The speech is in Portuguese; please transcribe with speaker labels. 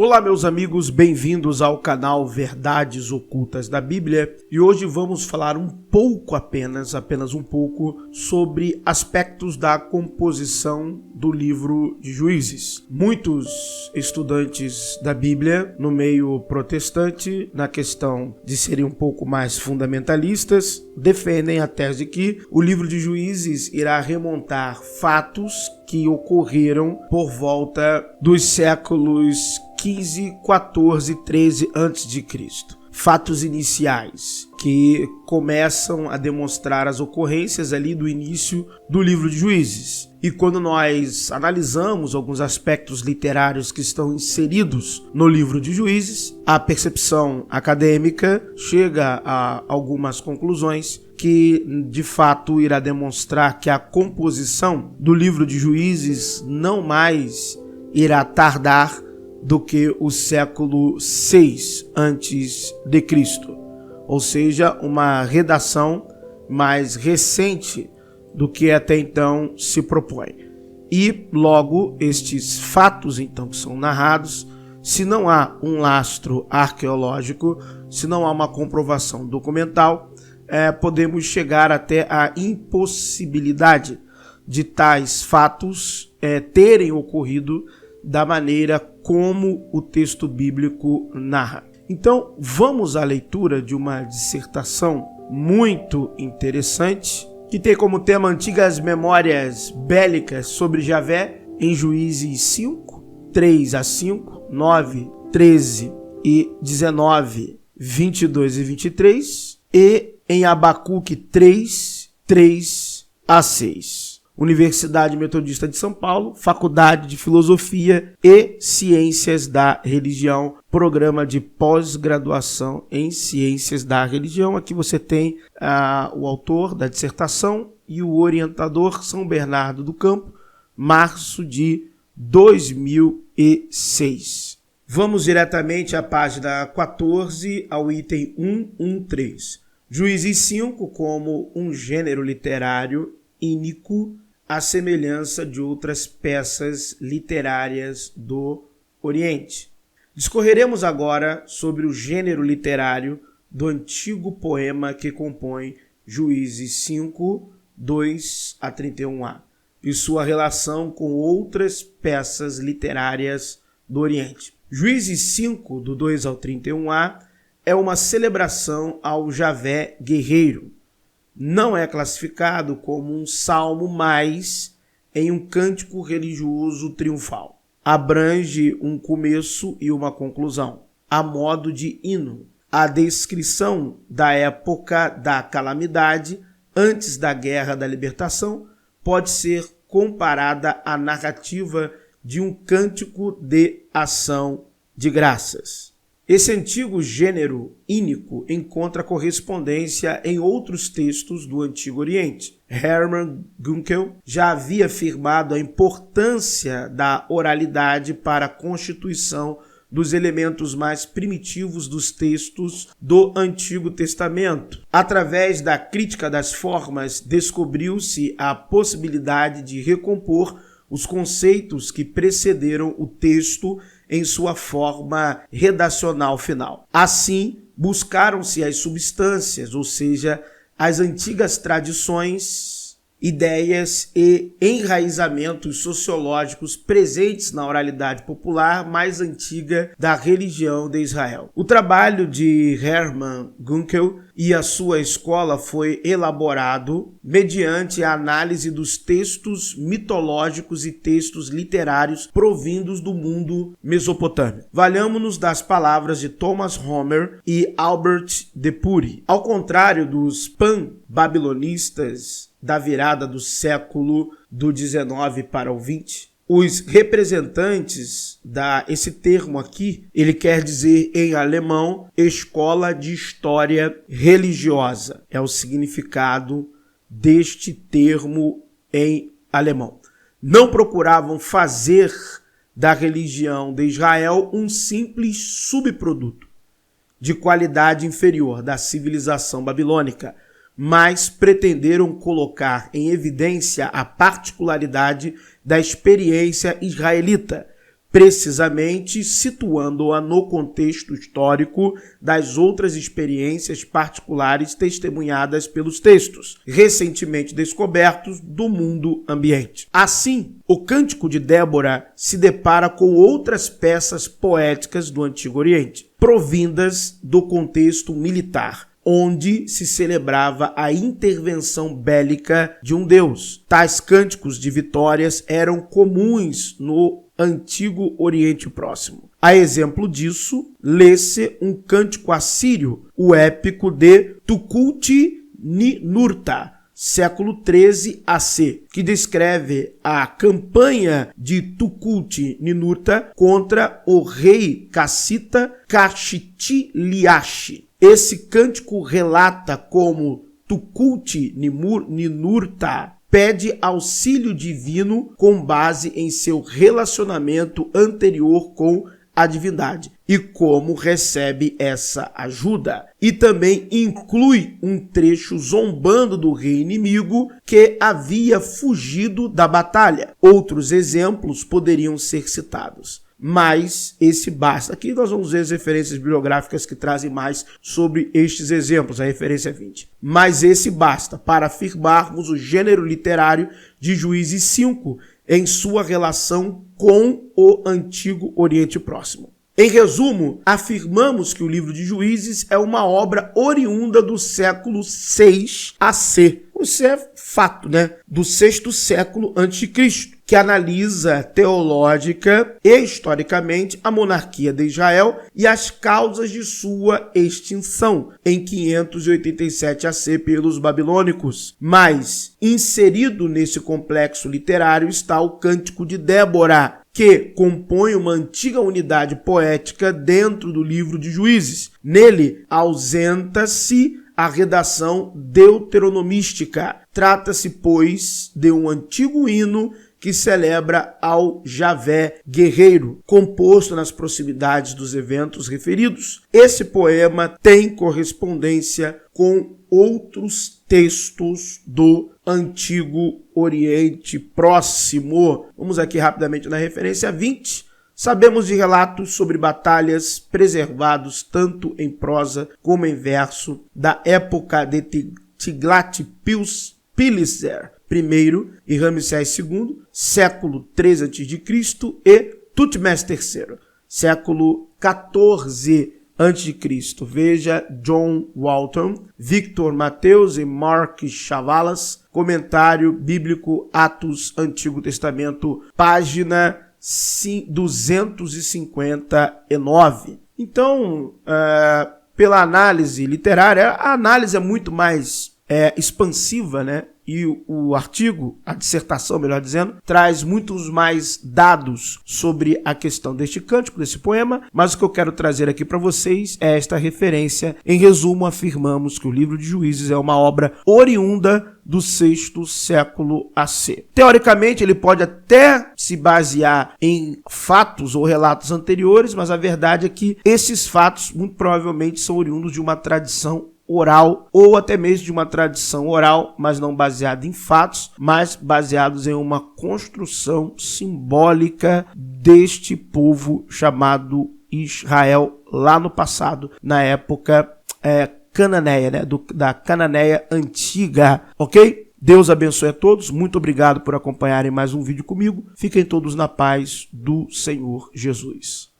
Speaker 1: Olá, meus amigos, bem-vindos ao canal Verdades Ocultas da Bíblia, e hoje vamos falar um pouco apenas um pouco, sobre aspectos da composição do livro de Juízes. Muitos estudantes da Bíblia, no meio protestante, na questão de serem um pouco mais fundamentalistas, defendem a tese de que o livro de Juízes irá remontar fatos que ocorreram por volta dos séculos 15, 14, 13 a.C. Fatos iniciais que começam a demonstrar as ocorrências ali do início do livro de Juízes. E quando nós analisamos alguns aspectos literários que estão inseridos no livro de Juízes, a percepção acadêmica chega a algumas conclusões que de fato irá demonstrar que a composição do livro de Juízes não mais irá tardar do que o século 6 a.C., ou seja, uma redação mais recente do que até então se propõe. E logo estes fatos então que são narrados, se não há um lastro arqueológico, se não há uma comprovação documental, podemos chegar até a impossibilidade de tais fatos terem ocorrido da maneira como o texto bíblico narra. Então, vamos à leitura de uma dissertação muito interessante, que tem como tema Antigas Memórias Bélicas sobre Javé, em Juízes 5, 3 a 5, 9, 13 e 19, 22 e 23, e em Abacuque 3, 3 a 6. Universidade Metodista de São Paulo, Faculdade de Filosofia e Ciências da Religião, programa de pós-graduação em Ciências da Religião. Aqui você tem o autor da dissertação e o orientador, São Bernardo do Campo, março de 2006. Vamos diretamente à página 14, ao item 113. Juízes 5 como um gênero literário ínico, à semelhança de outras peças literárias do Oriente. Discorreremos agora sobre o gênero literário do antigo poema que compõe Juízes 5, 2 a 31a, e sua relação com outras peças literárias do Oriente. Juízes 5, do 2 ao 31a, é uma celebração ao Javé guerreiro. Não é classificado como um salmo, mas em um cântico religioso triunfal. Abrange um começo e uma conclusão, a modo de hino. A descrição da época da calamidade antes da Guerra da Libertação pode ser comparada à narrativa de um cântico de ação de graças. Esse antigo gênero ínico encontra correspondência em outros textos do Antigo Oriente. Hermann Gunkel já havia afirmado a importância da oralidade para a constituição dos elementos mais primitivos dos textos do Antigo Testamento. Através da crítica das formas, descobriu-se a possibilidade de recompor os conceitos que precederam o texto em sua forma redacional final. Assim, buscaram-se as substâncias, ou seja, as antigas tradições, ideias e enraizamentos sociológicos presentes na oralidade popular mais antiga da religião de Israel. O trabalho de Hermann Gunkel e a sua escola foi elaborado mediante a análise dos textos mitológicos e textos literários provindos do mundo mesopotâmico. Valhamo-nos das palavras de Thomas Homer e Albert de Puri. Ao contrário dos pan-babilonistas da virada do século do 19 para o 20, os representantes esse termo aqui, ele quer dizer em alemão escola de história religiosa. É o significado deste termo em alemão. Não procuravam fazer da religião de Israel um simples subproduto de qualidade inferior da civilização babilônica, mas pretenderam colocar em evidência a particularidade da experiência israelita, precisamente situando-a no contexto histórico das outras experiências particulares testemunhadas pelos textos, recentemente descobertos do mundo ambiente. Assim, o Cântico de Débora se depara com outras peças poéticas do Antigo Oriente, provindas do contexto militar, onde se celebrava a intervenção bélica de um deus. Tais cânticos de vitórias eram comuns no Antigo Oriente Próximo. A exemplo disso, lê-se um cântico assírio, o épico de Tukulti-Ninurta, século 13 AC, que descreve a campanha de Tukulti-Ninurta contra o rei cassita Kashitiliashi. Esse cântico relata como Tukulti-Ninurta pede auxílio divino com base em seu relacionamento anterior com a divindade e como recebe essa ajuda. E também inclui um trecho zombando do rei inimigo que havia fugido da batalha. Outros exemplos poderiam ser citados, mas esse basta. Aqui nós vamos ver as referências bibliográficas que trazem mais sobre estes exemplos, a referência 20. Mas esse basta para afirmarmos o gênero literário de Juízes 5 em sua relação com o Antigo Oriente Próximo. Em resumo, afirmamos que o livro de Juízes é uma obra oriunda do século 6 AC. Isso é fato, do 6º século a.C., que analisa teológica e historicamente a monarquia de Israel e as causas de sua extinção em 587 AC pelos babilônicos. Mas, inserido nesse complexo literário está o Cântico de Débora, que compõe uma antiga unidade poética dentro do livro de Juízes. Nele, ausenta-se a redação deuteronomística. Trata-se, pois, de um antigo hino que celebra ao Javé guerreiro, composto nas proximidades dos eventos referidos. Esse poema tem correspondência com outros textos do Antigo Oriente Próximo. Vamos aqui rapidamente na referência 20. Sabemos de relatos sobre batalhas preservados tanto em prosa como em verso da época de Tiglat-Pileser I e Ramsés II, século 13 a.C., e Tutmés III, século 14 a.C. Veja John Walton, Victor Mateus e Mark Chavalas, Comentário Bíblico Atos Antigo Testamento, página 259. Então, pela análise literária, a análise é muito mais expansiva, E o artigo, a dissertação, melhor dizendo, traz muitos mais dados sobre a questão deste cântico, desse poema, mas o que eu quero trazer aqui para vocês é esta referência. Em resumo, afirmamos que o livro de Juízes é uma obra oriunda do 6º século AC. Teoricamente, ele pode até se basear em fatos ou relatos anteriores, mas a verdade é que esses fatos, muito provavelmente, são oriundos de uma tradição oral, ou até mesmo de uma tradição oral, mas não baseada em fatos, mas baseados em uma construção simbólica deste povo chamado Israel lá no passado, na época cananeia, da Cananeia antiga, ok? Deus abençoe a todos, muito obrigado por acompanharem mais um vídeo comigo, fiquem todos na paz do Senhor Jesus.